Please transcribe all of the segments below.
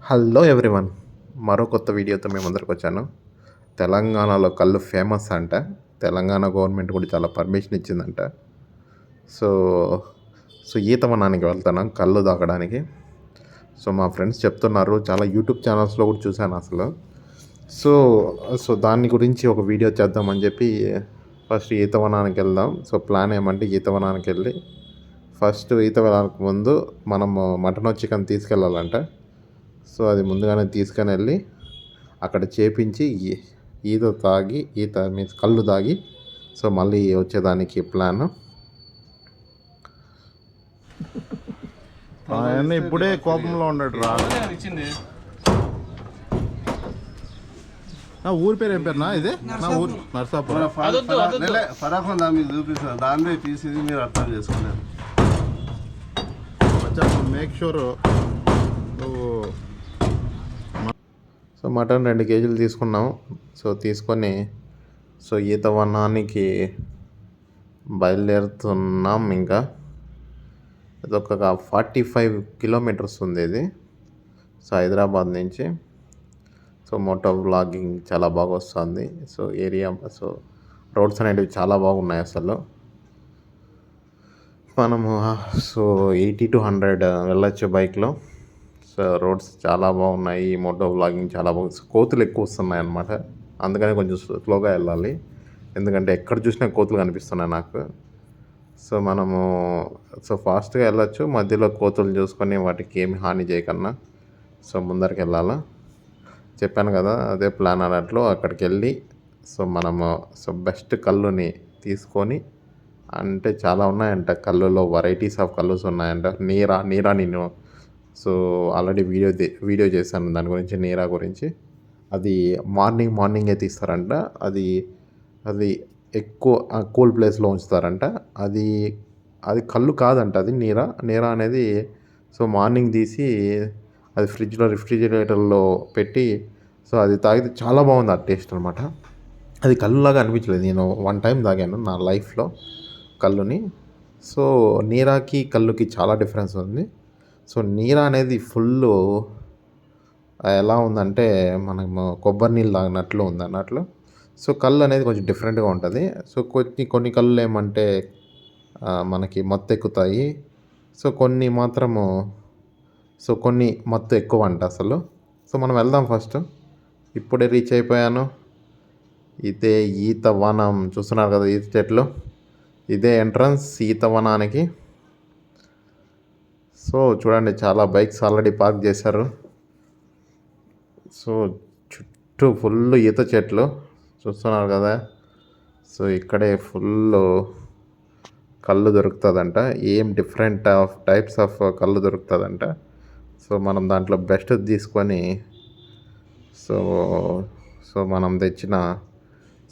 Hello everyone, మరో కొత్త వీడియోతో మేము ముందరికి వచ్చాను. తెలంగాణలో కళ్ళు ఫేమస్ అంట. తెలంగాణ గవర్నమెంట్ కూడా చాలా పర్మిషన్ ఇచ్చిందంట. సో సో ఈత వనానికి వెళ్తున్నాం కళ్ళు తాగడానికి. సో మా ఫ్రెండ్స్ చెప్తున్నారు, చాలా యూట్యూబ్ ఛానల్స్లో కూడా చూశాను అసలు. సో సో దాని గురించి ఒక వీడియో చేద్దామని చెప్పి ఫస్ట్ ఈత వనానికి వెళ్దాం. సో ప్లాన్ ఏమంటే ఈత వనానికి వెళ్ళి ఫస్ట్ ఈత వెళ్ళడానికి ముందు మనము మటన్ చికెన్ తీసుకెళ్ళాలంట. సో అది ముందుగానే తీసుకొని వెళ్ళి అక్కడ చేపించి ఈత తాగి ఈత మీన్స్ కళ్ళు తాగి సో మళ్ళీ వచ్చేదానికి ప్లాన్. ఆయన ఇప్పుడే కోపంలో ఉన్నాడు రా. నా ఊరి పేరు ఏం పేరునా? ఇదే నా ఊరు నర్సాపురం. ఫరాక్ ఉందా మీకు చూపిస్తాను, దాన్నే తీసి మీరు అర్థం చేసుకున్నారు. మేక్ షూర్ నువ్వు. సో మటన్ 2 కేజీలు తీసుకున్నాం. సో తీసుకొని సో ఈత వనానికి బయలుదేరుతున్నాం. ఇంకా ఇది ఒక 45 కిలోమీటర్స్ ఉంది ఇది. సో హైదరాబాద్ నుంచి. సో మోటో వ్లాగింగ్ చాలా బాగా వస్తుంది. సో ఏరియా సో రోడ్స్ అనేటివి చాలా బాగున్నాయి అసలు. మనము సో 80 to 100 వెళ్ళొచ్చు బైక్లో. సో రోడ్స్ చాలా బాగున్నాయి. మోటో వ్లాగింగ్ చాలా బాగుంది. కోతులు ఎక్కువ వస్తున్నాయి అన్నమాట, అందుకని కొంచెం స్లోగా వెళ్ళాలి. ఎందుకంటే ఎక్కడ చూసినా కోతులు కనిపిస్తున్నాయి నాకు. సో మనము సో ఫాస్ట్గా వెళ్ళొచ్చు, మధ్యలో కోతులు చూసుకొని వాటికి ఏమి హాని చేయకన్నా సో ముందరికి వెళ్ళాలా. చెప్పాను కదా, అదే ప్లాన్ అన్నట్లు అక్కడికి వెళ్ళి సో మనము సో బెస్ట్ కళ్ళుని తీసుకొని, అంటే చాలా ఉన్నాయంట కళ్ళులో, వెరైటీస్ ఆఫ్ కళ్ళుస్ ఉన్నాయంట. నీరా నేను సో ఆల్రెడీ వీడియో చేశాను దాని గురించి, నీరా గురించి. అది మార్నింగే తీస్తారంట. అది ఎక్కువ కూల్ ప్లేస్లో ఉంచుతారంట. అది కళ్ళు కాదంట, అది నీరా అనేది. సో మార్నింగ్ తీసి అది రిఫ్రిజిరేటర్లో పెట్టి సో అది తాగితే చాలా బాగుంది ఆ టేస్ట్ అనమాట. అది కళ్ళులాగా అనిపించలేదు. నేను 1 టైం తాగాను నా లైఫ్లో కళ్ళుని. సో నీరాకి కళ్ళుకి చాలా డిఫరెన్స్ ఉంది. సో నీరా అనేది ఫుల్ ఎలా ఉందంటే మనము కొబ్బరి నీళ్ళు తాగినట్లు ఉంది అన్నట్లు. సో కళ్ళు అనేది కొంచెం డిఫరెంట్గా ఉంటుంది. సో కొన్ని కళ్ళు ఏమంటే మనకి మత్తు ఎక్కుతాయి. సో కొన్ని మాత్రము సో కొన్ని మత్తు ఎక్కువ అంట అసలు. సో మనం వెళ్దాం ఫస్ట్. ఇప్పుడే రీచ్ అయిపోయాను. ఇదే ఈత వనం, చూస్తున్నారు కదా ఈత చెట్లు. ఇదే ఎంట్రన్స్ ఈత వనానికి. సో చూడండి, చాలా బైక్స్ ఆల్రెడీ పార్క్ చేశారు. సో చుట్టూ ఫుల్ ఈత చెట్లు చూస్తున్నారు కదా. సో ఇక్కడే ఫుల్ కళ్ళు దొరుకుతుందంట. ఏం డిఫరెంట్ టైప్స్ ఆఫ్ కళ్ళు దొరుకుతుందంట. సో మనం దాంట్లో బెస్ట్ తీసుకొని సో సో మనం తెచ్చిన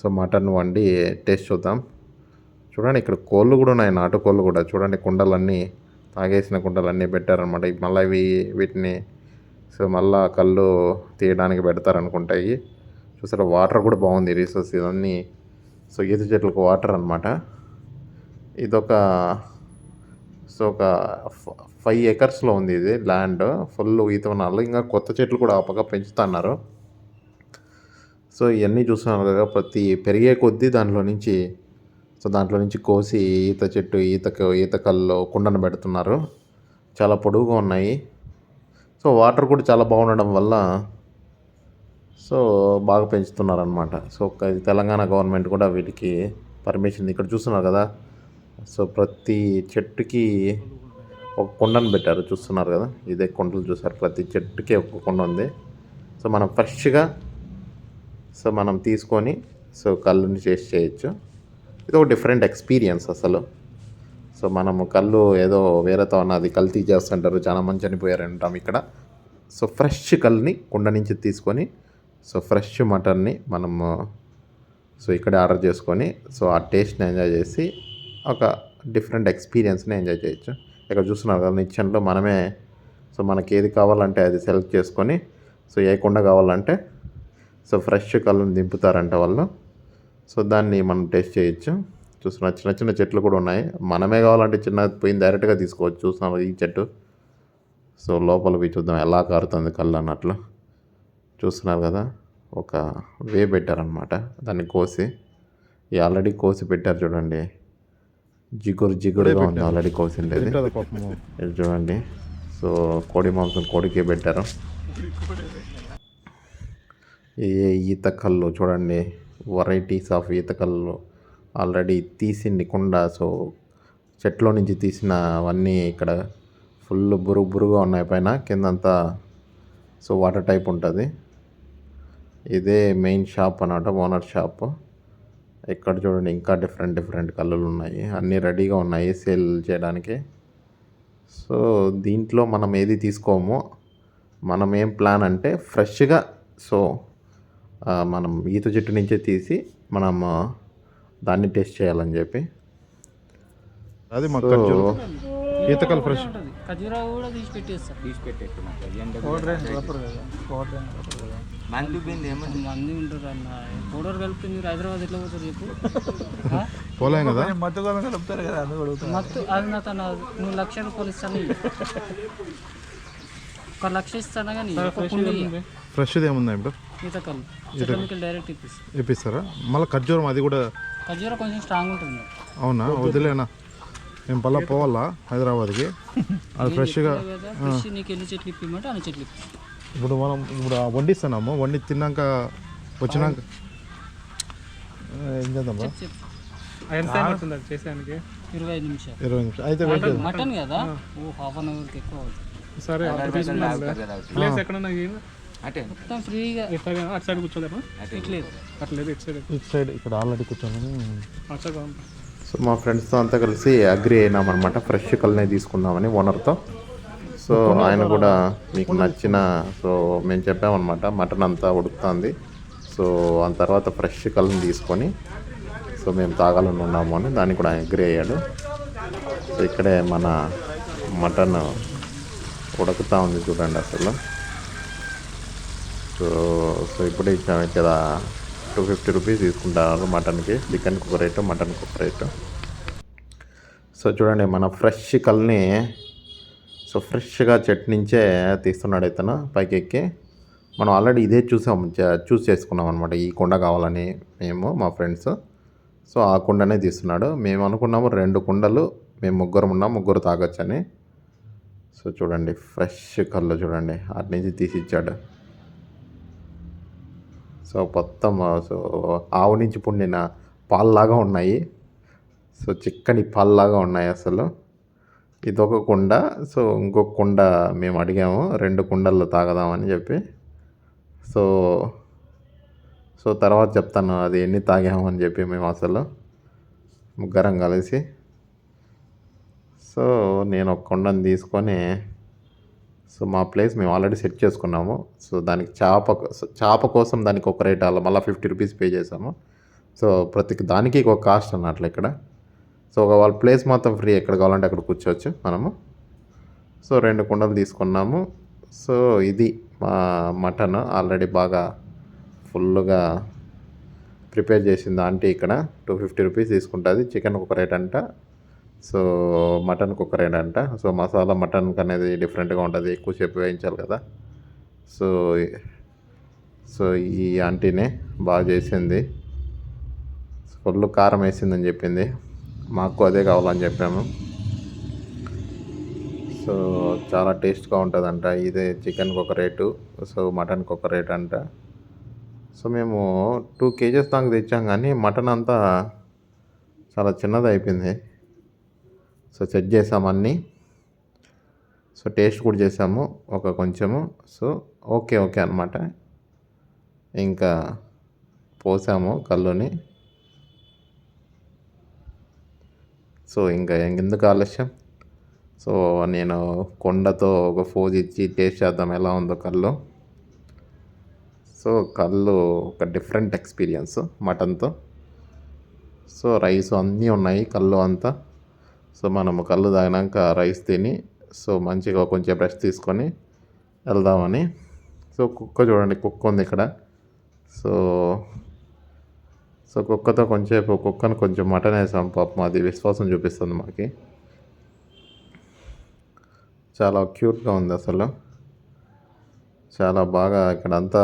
సో మటన్ వండి టేస్ట్ చూద్దాం. చూడండి, ఇక్కడ కోళ్ళు కూడా ఉన్నాయి, నాటుకోళ్ళు కూడా. చూడండి, కుండలన్నీ తాగేసిన కుండలన్నీ పెట్టారనమాట. మళ్ళీ వీటిని సో మళ్ళా కళ్ళు తీయడానికి పెడతారనుకుంటాయి. చూసారా, వాటర్ కూడా బాగుంది రీసోర్స్ ఇవన్నీ. సో ఈత చెట్లకు వాటర్ అనమాట. ఇదొక సో ఒక 5 acresలో ఉంది ఇది ల్యాండ్, ఫుల్ ఈత వనాలు. ఇంకా కొత్త చెట్లు కూడా ఆ పక్క పెంచుతున్నారు. సో ఇవన్నీ చూస్తున్నారు కదా, ప్రతి పెరిగే కొద్దీ దాంట్లో నుంచి కోసి ఈత కళ్ళు కుండను పెడుతున్నారు. చాలా పొడుగుగా ఉన్నాయి. సో వాటర్ కూడా చాలా బాగుండడం వల్ల సో బాగా పెంచుతున్నారనమాట. సో తెలంగాణ గవర్నమెంట్ కూడా వీటికి పర్మిషన్. ఇక్కడ చూస్తున్నారు కదా, సో ప్రతి చెట్టుకి ఒక కుండను పెట్టారు, చూస్తున్నారు కదా. ఇదే కుండలు చూసారు, ప్రతి చెట్టుకి ఒక కుండ ఉంది. సో మనం ఫ్రెష్గా సో మనం తీసుకొని సో కళ్ళుని టేస్ట్ చేయొచ్చు. ఇది ఒక డిఫరెంట్ ఎక్స్పీరియన్స్ అసలు. సో మనము కళ్ళు ఏదో వేరేతో ఉన్నది కల్తీ చేస్తుంటారు, చాలా మంది చనిపోయారు అంటాం ఇక్కడ. సో ఫ్రెష్ కళ్ళుని కుండ నుంచి తీసుకొని సో ఫ్రెష్ మటన్ని మనము సో ఇక్కడే ఆర్డర్ చేసుకొని సో ఆ టేస్ట్ని ఎంజాయ్ చేసి ఒక డిఫరెంట్ ఎక్స్పీరియన్స్ని ఎంజాయ్ చేయొచ్చు. ఇక్కడ చూస్తున్నారు కదా, నిత్యంలో మనమే సో మనకి ఏది కావాలంటే అది సెలెక్ట్ చేసుకొని సో ఏ కుండ కావాలంటే సో ఫ్రెష్ కళ్ళుని దింపుతారంట వాళ్ళు. సో దాన్ని మనం టేస్ట్ చేయొచ్చు. చూస్తున్నా, చిన్న చెట్లు కూడా ఉన్నాయి. మనమే కావాలంటే చిన్న పోయిన డైరెక్ట్గా తీసుకోవచ్చు. చూస్తున్నాం ఈ చెట్టు. సో లోపలికి చూద్దాం ఎలా కారుతుంది కళ్ళు అన్నట్లు. చూస్తున్నారు కదా, ఒక వే పెట్టారనమాట దాన్ని కోసి. ఆల్రెడీ కోసి పెట్టారు చూడండి, జిగురుగా ఉంది ఆల్రెడీ కోసిండేది. తింటుందా పాపము? ఇది చూడండి. సో కోడి మాంసం కోడికే పెట్టారు. ఈ ఈత కళ్ళు చూడండి, వెరైటీస్ ఆఫ్ ఈత కళ్ళు ఆల్రెడీ తీసింది కుండ. సో చెట్లో నుంచి తీసినవన్నీ ఇక్కడ ఫుల్ బురుగుగా ఉన్నాయి పైన, కిందంతా సో వాటర్ టైప్ ఉంటుంది. ఇదే మెయిన్ షాప్ అన్నమాట, ఓనర్ షాప్. ఇక్కడ చూడండి ఇంకా డిఫరెంట్ కళ్ళులు ఉన్నాయి, అన్నీ రెడీగా ఉన్నాయి సేల్ చేయడానికి. సో దీంట్లో మనం ఏది తీసుకోము. మనం ఏం ప్లాన్ అంటే ఫ్రెష్గా, సో మనం ఈత చెట్టు నుంచే తీసి మనం దాన్ని టేస్ట్ చేయాలని చెప్పి. అది మా ఖర్జూరం ఈతకల్ ఫ్రెష్. ఖజూరా కూడా తీసి పెట్టేస్తారు. మంది ఉంటారు అన్న. పౌడర్ కలిపితే మీరు హైదరాబాద్ ఎట్లా పోతారు చెప్పు? పోలేం కదా. మత్తు అది నా తన 3 లక్షల రూపాయలు ఇస్తాను, 1 లక్ష ఇస్తాను కానీ ఫ్రెష్ది ఏముందా ఇప్పుడు? ఈతకల్లు చెట్లకి డైరెక్ట్ ఇప్పిస్తాను. ఇప్పిస్తారా? మళ్ళీ ఖర్జూరం అది కూడా? ఖజూరా కొంచెం స్ట్రాంగ్ ఉంటుంది. అవునా? వదిలేనా, మేము పల్లా పోవాలా హైదరాబాద్కి. అది ఫ్రెష్గా ఫ్రెష్ నీకు ఎన్ని చెట్లు ఇప్పిమంటే అన్ని చెట్లు ఇప్పిస్తాను. ఇప్పుడు మనం వండిస్తున్నాము, వండి తిన్నాక వచ్చినాక ఏం చేద్దాం? చెప్పు. 25 నిమిషాలు. 20 నిమిషాలు అయితే వెయిట్ చేద్దాం. మటన్ కదా, హాఫ్ అన్ అవర్కి ఎక్కువ అవుతుంది. సరే ప్లేస్ ఎక్కడన్నా మొత్తం ఫ్రీగా అటు సైడ్ కూర్చోలేమా? ఇట్లేదు. అట్లేదు ఇటు సైడ్ ఇటు సైడ్ ఇక్కడ ఆల్రెడీ కూర్చొని. అటు సైడ్ సో మా ఫ్రెండ్స్తో అంతా కలిసి అగ్రి అయినామన్నమాట, ఫ్రెష్ కల్నే తీసుకుందామని ఓనర్తో. సో ఆయన కూడా మీకు నచ్చిన, సో మేము చెప్పామన్నమాట మటన్ అంతా ఉడుకుతుంది, సో ఆ తర్వాత ఫ్రెష్ కల్ని తీసుకొని సో మేము తాగాలని ఉన్నాము అని దానికి కూడా ఆయన అగ్రి అయ్యాడు. సో ఇక్కడే మన మటన్ ఉడుకుతూ ఉంది చూడండి అసలు. సో ఇప్పుడే ఇచ్చాము ఇక్కడ 250 రూపీస్ తీసుకుంటారు మటన్కి. చికెన్కి ఒక రేటు, మటన్కి ఒక రేటు. సో చూడండి మన ఫ్రెష్ కల్ని సో ఫ్రెష్గా చెట్టు నుంచే తీస్తున్నాడు ఇతను పైకి ఎక్కి. మనం ఆల్రెడీ ఇదే చూస్ చేసుకున్నాం అనమాట, ఈ కుండ కావాలని మేము మా ఫ్రెండ్స్. సో ఆ కుండనే తీస్తున్నాడు. మేము అనుకున్నాము 2 కుండలు, మేము ముగ్గురు తాగొచ్చని. సో చూడండి ఫ్రెష్ కళ్ళు చూడండి, అటు నుంచి తీసి ఇచ్చాడు. సో మొత్తం సో ఆవు నుంచి పుండిన పాల్లాగా ఉన్నాయి, సో చిక్కని పాల్లాగా ఉన్నాయి అసలు. ఇదొక కుండ. సో ఇంకొక కుండ మేము అడిగాము 2 కుండల్లో తాగదామని చెప్పి. సో తర్వాత చెప్తాను అది ఎన్ని తాగాము అని చెప్పి మేము అసలు ముగ్గురం కలిసి. సో నేను ఒక కుండను తీసుకొని, సో మా ప్లేస్ మేము ఆల్రెడీ సెట్ చేసుకున్నాము. సో దానికి చేప కోసం దానికి ఒక రేట్, అలా మళ్ళీ 50 రూపీస్ పే చేసాము. సో ప్రతి దానికి ఒక కాస్ట్ అన్నట్లు ఇక్కడ. సో వాళ్ళ ప్లేస్ మొత్తం ఫ్రీ, ఎక్కడ కావాలంటే అక్కడ కూర్చోవచ్చు మనము. సో 2 కుండలు తీసుకున్నాము. సో ఇది మా మటన్ ఆల్రెడీ బాగా ఫుల్గా ప్రిపేర్ చేసింది ఆంటీ. ఇక్కడ 250 రూపీస్ తీసుకుంటుంది. చికెన్ ఒక రేట్ అంట, సో మటన్కి ఒక రేట్ అంట. సో మసాలా మటన్కి అనేది డిఫరెంట్గా ఉంటుంది, ఎక్కువసేపు వేయించాలి కదా. సో ఈ ఆంటీనే బాగా చేసింది, ఫుల్ కారం వేసిందని చెప్పింది. మాకు అదే కావాలని చెప్పాము. సో చాలా టేస్ట్గా ఉంటుందంట. ఇదే చికెన్కి ఒక రేటు, సో మటన్కి ఒక రేట్ అంట. సో మేము 2 kgs దాకా తెచ్చాం, కానీ మటన్ అంతా చాలా చిన్నది అయిపోయింది. సో చెక్ చేసాము అన్నీ, సో టేస్ట్ కూడా చేసాము ఒక కొంచెము. సో ఓకే అనమాట. ఇంకా పోసాము కల్లుని. సో ఇంకా ఎందుకు ఆలస్యం, సో నేను కొండతో ఒక ఫోజ్ ఇచ్చి టేస్ట్ చేద్దాం ఎలా ఉందో కళ్ళు. సో కళ్ళు ఒక డిఫరెంట్ ఎక్స్పీరియన్స్ మటన్తో. సో రైస్ అన్నీ ఉన్నాయి కళ్ళు అంతా. సో మనము కళ్ళు తాగినాక రైస్ తిని, సో మంచిగా కొంచెం రెస్ట్ తీసుకొని వెళ్దామని. సో కుక్క చూడండి, కుక్క ఉంది ఇక్కడ. సో కుక్కతో కుక్కను కొంచెం మటన్ వేసాం, పాపం అది విశ్వాసం చూపిస్తుంది మాకి. చాలా క్యూట్గా ఉంది అసలు. చాలా బాగా ఇక్కడంతా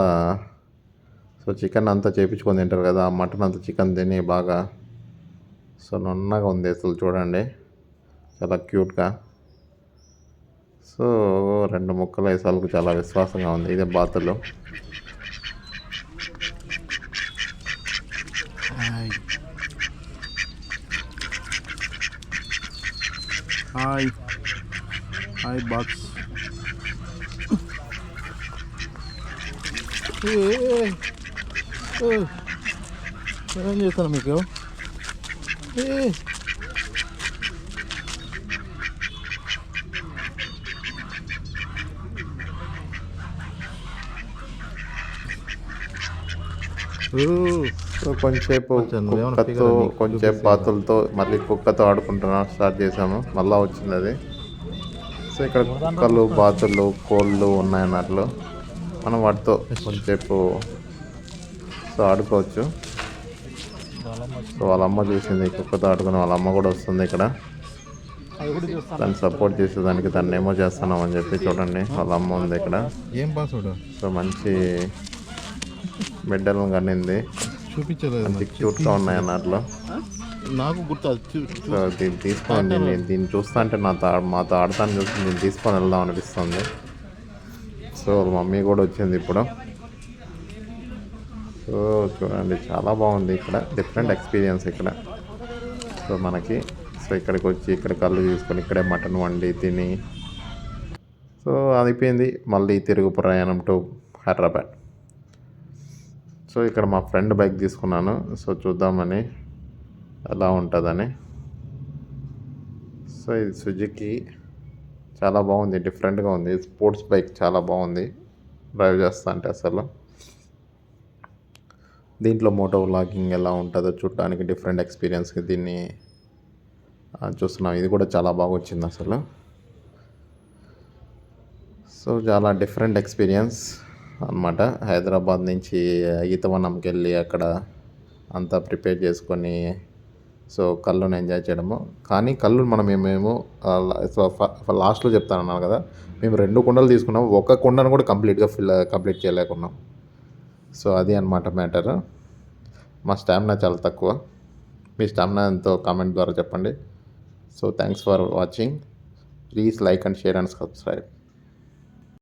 సో చికెన్ అంతా చేయించుకొని తింటారు కదా, ఆ మటన్ అంతా చికెన్ తిని బాగా సో నున్నగా ఉంది అసలు చూడండి, చాలా క్యూట్గా. సో 2 ముక్కలు వేసాలకు చాలా విశ్వాసంగా ఉంది. ఇదే బాతులు. Hi hi box. ఏం చేస్తాను మీకు? సో కొంచెంసేపు కొంచెం నువ్వేమన్నా కుక్కతో figure నీకు కొంచెంసేపు బాతులతో మళ్ళీ కుక్కతో ఆడుకుంటున్నాం స్టార్ట్ చేసాము. మళ్ళీ వచ్చింది అది. సో ఇక్కడ కుక్కలు, బాతులు, కోళ్ళు ఉన్నాయన్నట్లు మనం వాటితో కొంచెంసేపు సో ఆడుకోవచ్చు. సో వాళ్ళ అమ్మ చూసింది కుక్కతో ఆడుకుని, వాళ్ళ అమ్మ కూడా వస్తుంది ఇక్కడ. దాన్ని సపోర్ట్ చేసేదానికి దాన్ని ఏమో చేస్తున్నాం అని చెప్పి చూడండి, వాళ్ళ అమ్మ ఉంది ఇక్కడ. ఏం పాస్వర్డ్ సో మంచి బిడ్డలను కనింది, చూపించలేదు మంచి క్యూట్గా ఉన్నాయి అన్నట్లు. నాకు గుర్తు. సో దీన్ని తీసుకొని దీన్ని చూస్తా అంటే మాతో ఆడతాను చూసి దీన్ని తీసుకొని వెళ్దాం అనిపిస్తుంది. సో మమ్మీ కూడా వచ్చింది ఇప్పుడు. సో చూడండి చాలా బాగుంది ఇక్కడ, డిఫరెంట్ ఎక్స్పీరియన్స్ ఇక్కడ. సో మనకి సో ఇక్కడికి వచ్చి ఇక్కడ కళ్ళు తీసుకొని ఇక్కడే మటన్ వండి తిని సో అయిపోయింది. మళ్ళీ తిరుగు ప్రయాణం టు హైదరాబాద్. సో ఇక్కడ మా ఫ్రెండ్ బైక్ తీసుకున్నాను, సో చూద్దామని ఎలా ఉంటుందని. సో ఇది సుజుకి, చాలా బాగుంది, డిఫరెంట్గా ఉంది. స్పోర్ట్స్ బైక్ చాలా బాగుంది డ్రైవ్ చేస్తా అంటే అసలు. దీంట్లో మోటో వ్లాగింగ్ ఎలా ఉంటుందో చూడడానికి డిఫరెంట్ ఎక్స్పీరియన్స్కి దీన్ని చూస్తున్నాం. ఇది కూడా చాలా బాగా వచ్చింది అసలు. సో చాలా డిఫరెంట్ ఎక్స్పీరియన్స్ అన్నమాట. హైదరాబాద్ నుంచి ఈతవనంకి వెళ్ళి అక్కడ అంతా ప్రిపేర్ చేసుకొని సో కళ్ళుని ఎంజాయ్ చేయడము. కానీ కళ్ళు మేము సో లాస్ట్లో చెప్తాను అన్నాను కదా, మేము 2 కుండలు తీసుకున్నాం, ఒక కుండను కూడా కంప్లీట్ చేయలేకున్నాం. సో అది అన్నమాట మ్యాటర్. మా స్టామినా చాలా తక్కువ. మీ స్టామినా ఎంతో కామెంట్ ద్వారా చెప్పండి. So thanks for watching. Please like and share and subscribe.